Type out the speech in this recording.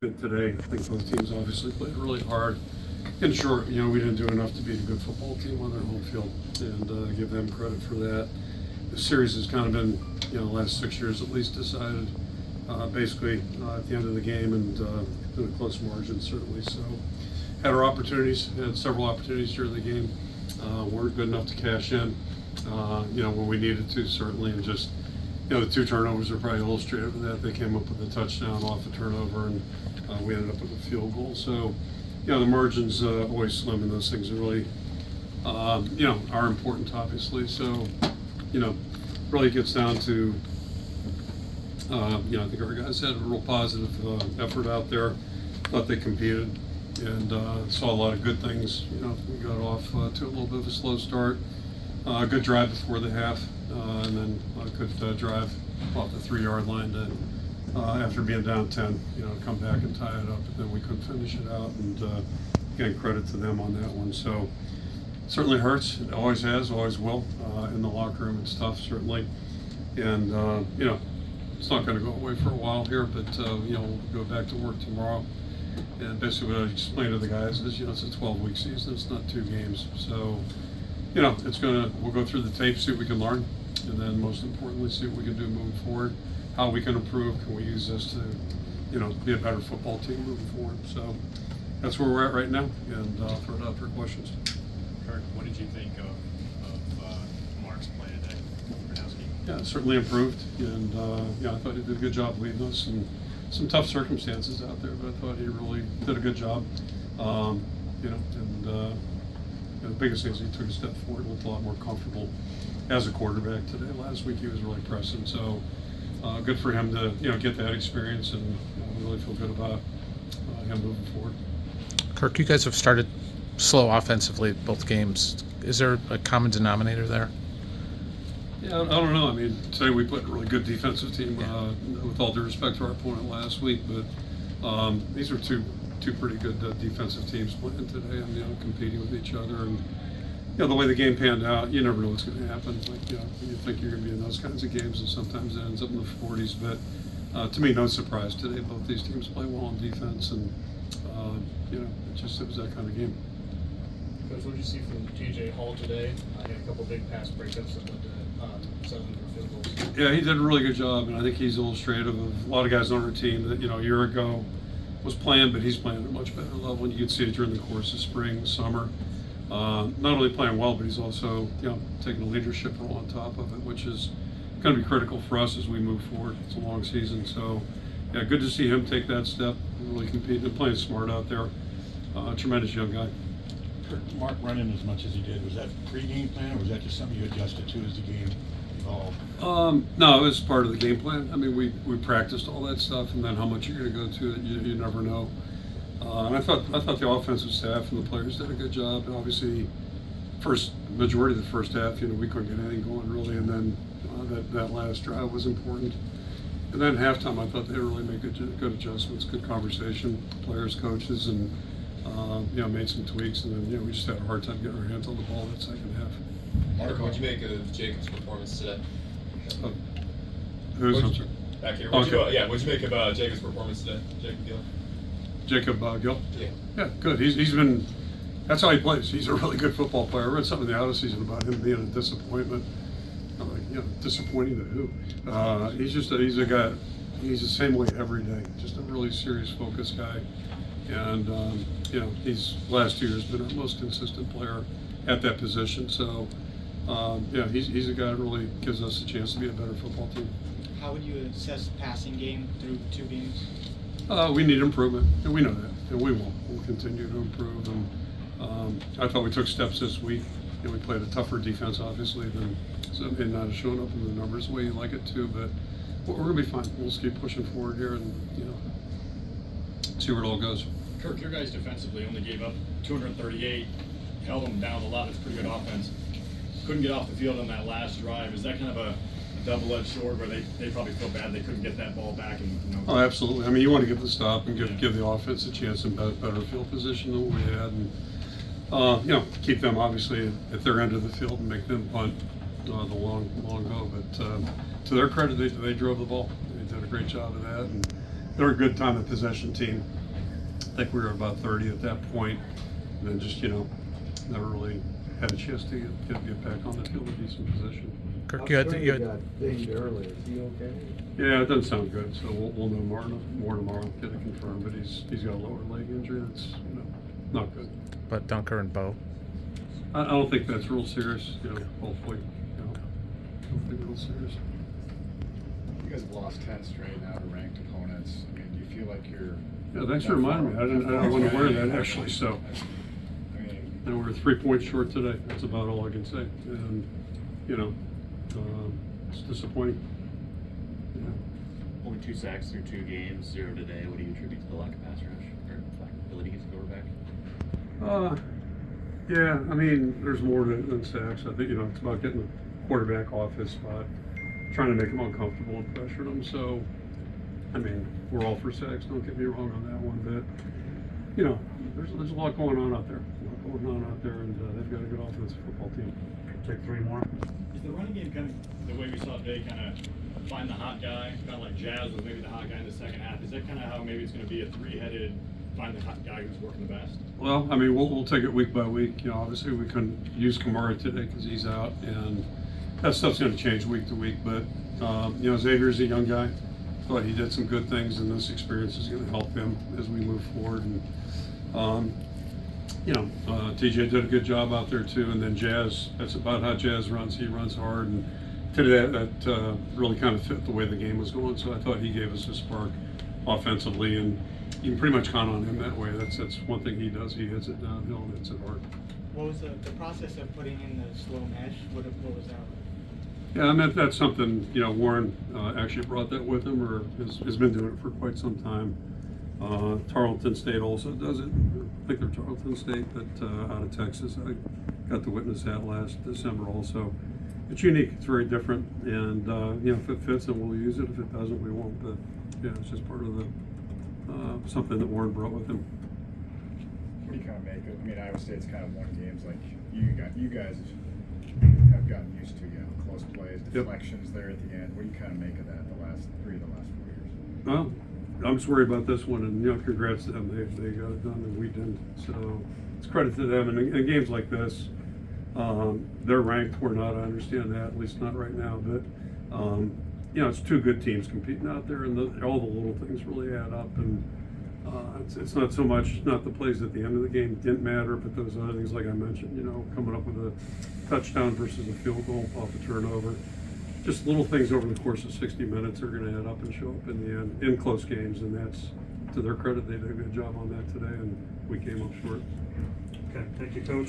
Good today. I think both teams obviously played really hard. In short, we didn't do enough to beat a good football team on their home field, and give them credit for that. The series has kind of been, the last 6 years at least, decided basically at the end of the game, and in a close margin certainly. So had our opportunities, had several opportunities during the game. Weren't good enough to cash in, when we needed to certainly, and just. The two turnovers are probably illustrative of that. They came up with a touchdown off a turnover, and we ended up with a field goal. So, the margins always slim, and those things are really, are important, obviously. So, really gets down to, I think our guys had a real positive effort out there. Thought they competed, and saw a lot of good things. We got off to a little bit of a slow start. Good drive before the half, and then a good drive off the 3-yard line to, after being down 10, come back and tie it up, but then we couldn't finish it out, and again, credit to them on that one. So certainly hurts. It always has, always will. In the locker room, it's tough, certainly, and it's not going to go away for a while here, but we'll go back to work tomorrow. And basically what I explained to the guys is, it's a 12-week season. It's not 2 games, so. We'll go through the tape, see what we can learn, and then most importantly, see what we can do moving forward, how we can improve, can we use this to, be a better football team moving forward. So that's where we're at right now, and I'll throw it out for questions. Kirk, what did you think of Mark's play today? Yeah, certainly improved, and I thought he did a good job leading us, and some tough circumstances out there, but I thought he really did a good job, the biggest thing is he took a step forward, looked a lot more comfortable as a quarterback today. Last week he was really pressing, so good for him to get that experience, and really feel good about him moving forward. Kirk, you guys have started slow offensively both games. Is there a common denominator there? Yeah, I don't know. I mean, today we put a really good defensive team, with all due respect to our opponent last week, but these are two pretty good defensive teams playing today, and competing with each other, and the way the game panned out, you never know what's going to happen. Like, you think you're going to be in those kinds of games, and sometimes it ends up in the 40s. But to me, no surprise today. Both these teams play well on defense, and it was that kind of game. Coach, what did you see from T.J. Hall today? He had a couple big pass breakups that led to 7 field goals. Yeah, he did a really good job, and I think he's illustrative of a lot of guys on our team that a year ago was playing, but he's playing at a much better level, and you can see it during the course of spring, summer. Not only playing well, but he's also taking a leadership role on top of it, which is going to be critical for us as we move forward. It's a long season, so yeah, good to see him take that step, really competing and playing smart out there. Tremendous young guy. Mark running as much as he did, was that pre-game plan, or was that just something you adjusted to as the game evolved? No, it was part of the game plan. I mean, we practiced all that stuff, and then how much you're going to go to it, you never know. And I thought the offensive staff and the players did a good job. And obviously, majority of the first half, we couldn't get anything going really, and then that last drive was important. And then halftime, I thought they really made good adjustments, good conversation, players, coaches, and made some tweaks, and then we just had a hard time getting our hands on the ball that second half. Mark, what did you make of Jacob's performance today? I'm sorry. Back here. Okay. What'd you make of Jacob's performance today? Jacob Gill? Yeah. Yeah, good. He's been, that's how he plays. He's a really good football player. I read something in the out of season about him being a disappointment. I'm like, disappointing to who? He's a guy, he's the same way every day. Just a really serious, focused guy. And, he's last 2 years been our most consistent player at that position. So, he's a guy that really gives us a chance to be a better football team. How would you assess the passing game through 2 games? We need improvement, and we know that, and we will. We'll continue to improve. And I thought we took steps this week. We played a tougher defense, obviously, and not showing up in the numbers the way you like it to. But we're going to be fine. We'll just keep pushing forward here, and see where it all goes. Kirk, your guys defensively only gave up 238, held them down a lot. It's pretty good offense. Couldn't get off the field on that last drive. Is that kind of a double-edged sword where they probably feel bad they couldn't get that ball back? And Oh, absolutely. I mean, you want to get the stop and give the offense a chance in better field position than what we had, and keep them obviously at their end of the field and make them punt the long go. But to their credit, they drove the ball. They did a great job of that, and they're a good time of possession team. I think we were about 30 at that point, and then just, never really had a chance to get back on the field with decent position. Kirk, you had got dinged earlier. Is he okay? Yeah, it doesn't sound good, so we'll know more tomorrow, get it confirmed, but he's got a lower leg injury that's, not good. but Dunker and Bo. I don't think that's real serious, hopefully, hopefully real serious. You guys have lost 10 straight now to ranked opponents. I mean, do you feel like you're... Yeah, thanks for reminding me. I didn't want to wear that actually, so. I mean, And we're 3 points short today. That's about all I can say. And, it's disappointing. Only 2 sacks through 2 games, 0 today. What do you attribute to the lack of pass rush or lack of ability to get the quarterback? Yeah, I mean, there's more than sacks. I think, it's about getting the quarterback off his spot, trying to make him uncomfortable and pressuring him. So, I mean, we're all for sacks, don't get me wrong on that one, but, there's a lot going on out there. And they've got a good offensive football team. Take 3 more. Is the running game kind of the way we saw today, kind of find the hot guy, kind of like Jazz was maybe the hot guy in the second half? Is that kind of how maybe it's going to be a 3-headed, find the hot guy who's working the best? Well, I mean, we'll take it week by week. Obviously we couldn't use Kamara today because he's out, and that stuff's going to change week to week. But Xavier's a young guy. Thought he did some good things, and this experience is going to help him as we move forward. And TJ did a good job out there too. And then Jazz, that's about how Jazz runs. He runs hard, and today that really kind of fit the way the game was going. So I thought he gave us a spark offensively, and you can pretty much count on him that way. That's one thing he does. He hits it downhill and hits it hard. What was the process of putting in the slow mesh? What was that? Yeah, I mean, that's something, Warren actually brought that with him, or has been doing it for quite some time. Tarleton State also does it. I think they're Tarleton State, but out of Texas. I got to witness that last December also. It's unique, it's very different, and if it fits, then we'll use it. If it doesn't, we won't. But yeah, it's just part of the something that Warren brought with him. what do you kind of make of? I mean, Iowa State's kind of won games like you guys have gotten used to, close plays, deflections there at the end. What do you kind of make of that the last 4 years? Well, I'm just worried about this one, and congrats to them. They got it done, and we didn't. So it's credit to them. And in games like this, they're ranked. We're not. I understand that, at least not right now. But it's 2 good teams competing out there, and all the little things really add up. And it's not so much not the plays at the end of the game didn't matter, but those other things like I mentioned. Coming up with a touchdown versus a field goal off a turnover. Just little things over the course of 60 minutes are going to add up and show up in the end in close games, and that's to their credit. They did a good job on that today, and we came up short. Okay, thank you, Coach.